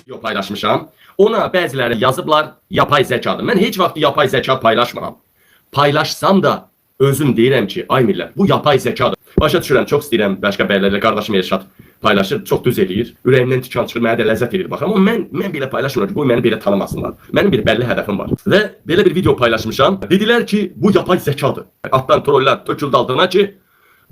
video paylaşmışam. Ona bəziləri yazıblar yapay zekadır. Mən heç vaxt yapay zeka paylaşmıram. Paylaşsam da özüm deyirəm ki, ay millət, bu yapay zekadır. Başa düşürəm, çox istəyirəm başqa bəylərlə qardaşım Erşad paylaşır, çox düz eləyir. Ürəyimdən tikan çıxır, mənə də ləzzət edir. Baxın, amma mən belə paylaşmıram ki, bu məni belə tanımasınlar. Mənim bir bəlli hədəfim var. Və belə bir video paylaşmışam. Dedilər ki, bu yapay zekadır. Altdan trollər töküldü altına ki,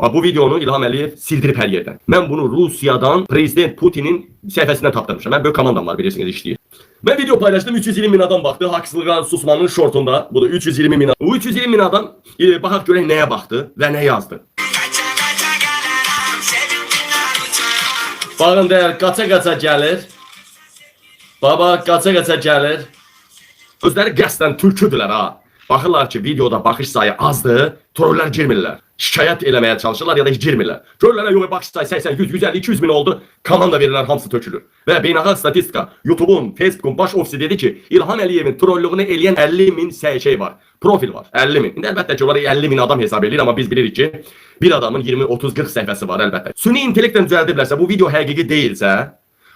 bu videonu İlham Əliyev sildirib hər yerdən. Mən bunu Rusiyadan Prezident Putinin səhifəsindən tapdırmışam. Mən böyük komandam var, bilirsiniz, işləyir. Mən video paylaşdım, 320 bin adam baxdı. Haqsızlığa susmanın şortunda. Bu da 320 bin adam. Bu 320 bin adam baxaq görək nəyə baxdı və nə yazdı. Baxın deyər, qaça-qaça gəlir. Baba, qaça-qaça gəlir. Özləri qəsdən türküdülər ha. Baxırlar ki, videoda baxış sayı azdır, trollər girmirlər. Şikayət eləməyə çalışırlar ya da heç girmirlər. Görürlər, yox, baxış sayı 80, 100, 150, 200 bin oldu, komanda verirlər, hamısı tökülür. Və beynəlxalq statistika, YouTube'un, Facebook'un baş ofisi dedi ki, İlham Əliyevin trollüğünü eləyən 50 min şey var, profil var, 50 min. İndi əlbəttə ki, onları 50 bin adam hesab edir, amma biz bilirik ki, bir adamın 20, 30, 40 səhifəsi var əlbəttə. Süni intellektlə düzəldiblərsə, bu video həqiqi deyilsə,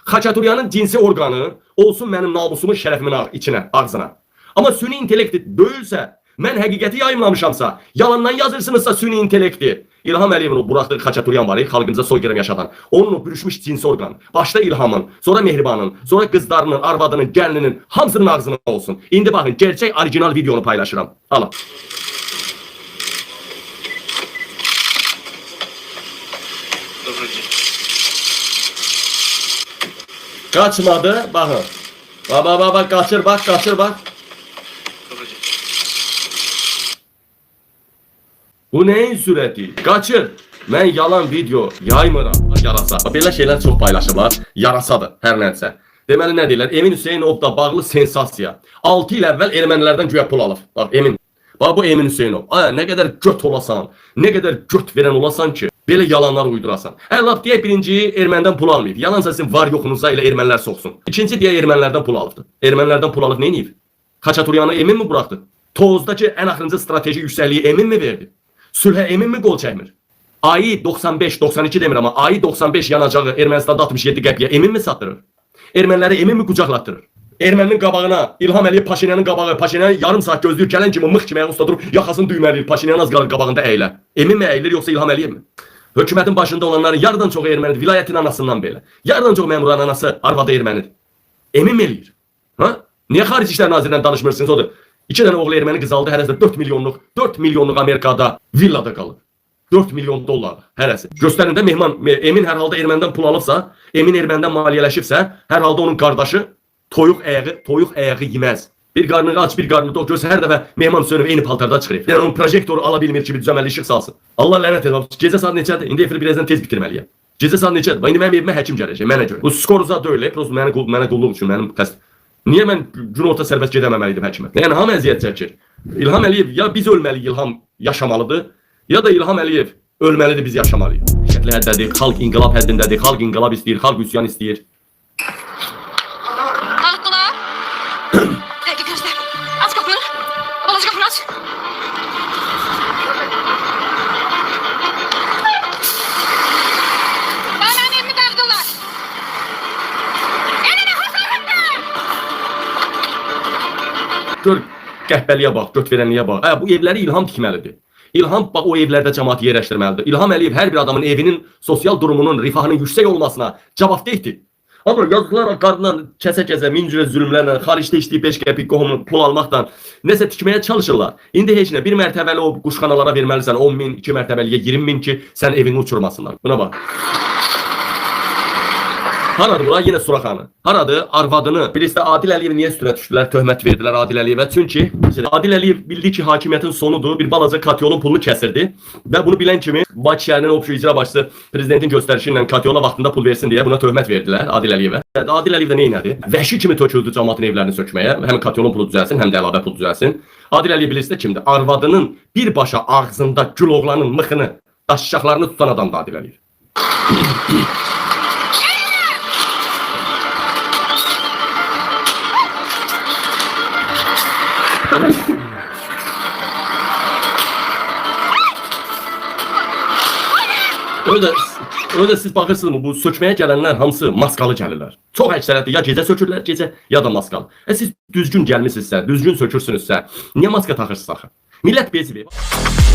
Xaçaturyanın cinsi orqanı olsun mənim namusumun, şərəfimin içinə, ağzına. Amma süni intellekti deyilsə, mən həqiqəti yayımlamışamsa, yalandan yazırsınızsa süni intellekti. İlham Əliyevin o buraxdığı Xaçaturyan var, xalqımıza soyqırım yaşadan. Onun o bürüşmüş cinsi orqan, başda İlhamın, sonra Mehribanın, sonra qızlarının, arvadının, gəlinin, hamısının ağzına olsun. İndi baxın, gerçək orijinal videonu paylaşıram. Alın. Kaçmadı, bakın. Bak, kaçır bak. Bu nəyin sürəti? Qaçır. Mən yalan video yaymıram. Yarasa. Belə şeylər çox paylaşırlar. Yarasadır, hər nədirsə. Deməli, nə deyirlər? Emin Hüseynovla bağlı sensasiya. 6 il əvvəl ermənilərdən güya pul alıb. Bax, Emin. Bax, bu Emin Hüseynov. Ay, nə qədər göt olasan, nə qədər göt verən olasan ki, belə yalanlar uydurasan. Lap deyək, birinci ermənidən pul almayıb. Yalansa sizin var yoxunuza ilə ermənilər soxsun. İkinci deyək, ermənilərdən pul alıbdır. Ermənilərdən pul alıb neyniyib? Xaçaturyanı Emin mi buraxdı? Tozdakı ən axırıncı strateji yüksəkliyi Emin mi verdi? Sülhə Emin mi qol çəkmir? Ayı 95, 92 demir amma ayı 95 yanacağı Ermənistanda 67 qəpiyə Emin mi satdırır? Erməniləri Emin mi qucaqlatdırır? Erməninin qabağına İlham Əliyev Paşinyanın qabağı, Paşinyan yarım saat gözləyir, gələn kimi mıx kimi ayaq durub yaxasını düyməliyir, Paşinyan az qalır qabağında əylə. Emin mi əyilir yoxsa İlham Əliyev mi? Hökumətin başında olanların yarıdan çoxu ermənidir, vilayətin anasından belə. Yarıdan çox məmurların anası, arvadı ermənidir. Emin mi eləyir? Ha? Niyə Xarici İşlər Nazirindən danışmırsınız? Odur. 2 dənə oğlu erməni qız aldı, hərəsi 4 milyonluq Amerikada villada qalır. 4 milyon dollar hərəsi. Göstərində Emin hər halda ermənidən pul alıbsa, Emin ermənidən maliyyələşibsə, hər halda onun qardaşı toyuq ayağı yeməz. Bir qarnını aç, bir qarnını tox görsə, hər dəfə Mehman Hüseynov eyni paltarda çıxır. Yəni onun projektoru ala bilmir ki, bir düzəməlli işıq salsın. Allah lənət edir. Gecə saat neçədir? İndi efiri birazdan tez bitirməliyəm. Gecə saat neçədir? İndi mənim evimə həkim gələcək, mənə görə. Bu skoruza deyil, prosto mənə qulluq üçün, mənim qəsd. Niyə mən gün orta sərbəst gedəməməliydim həkimə? Yəni, hamı əziyyət çəkir. İlham Əliyev ya biz ölməliyik, İlham yaşamalıdır, ya da İlham Əliyev ölməlidir, biz yaşamalıyıq. Şəkli həddədir, xalq inqilab həddindədir, xalq inqilab istəyir, xalq üsyan istəyir. Halklar! Peki gözler, aç kapını, balacı kapını aç. Bana evimi dağıtırlar. Gör, qəhbəliyə bax, göt verənliyə bax. Bu evləri İlham tikməlidir. İlham bax, o evlərdə cəmaatı yerləşdirməlidir. İlham Əliyev hər bir adamın evinin sosial durumunun, rifahının yüksək olmasına cavabdehdir. Amma yazıqlar qadından kəsə-kəsə, min cürə zülmlərlə, xaricdə işləyib 5 qəpik qohumu pul almaqdan nəsə tikməyə çalışırlar. İndi heç nə, bir mərtəbəli o quşxanalara verməlisən 10 min, 2 mərtəbəliyə 20 min ki, sən evini uçurmasınlar. Buna bax. Haradır bura? Yine Suraxanı. Haradır? Arvadını. Birisi Adil Əliyev niyə üstünə düşdülər? Töhmət verdilər Adil Əliyevə. Çünki Adil Əliyev bildi ki, hakimiyyətin sonudur. Bir balaca Katyolun pulunu kəsirdi. Və bunu bilən kimi Bakı şəhərinin obşu icra başçısı prezidentin göstərişi ilə Katyola vaxtında pul versin deyə buna töhmət verdilər Adil Əliyevə. Adil Əliyev də nə elədi? Vəhşi kimi töküldü cəmaatın evlərini sökməyə. Həm Katyolun pulu düzəlsin, həm də əlavə pul düzəlsin. Adil Əliyev bilirsə kimdir? Arvadının birbaşa ağzında gül oğlanın mıxını, daşşaqlarını tutan adamdır Adil Əliyev. Öyle Öyle siz bakırsınız bu sökmeye gelenler hamısı maskalı gelirler. Çok əksəriyyəti ya gecə sökürlər, gecə ya da maskalı. Siz düzgün gəlmisinizsə, düzgün sökürsünüzsə, niyə maska taxırsınız axı? Millət bezib.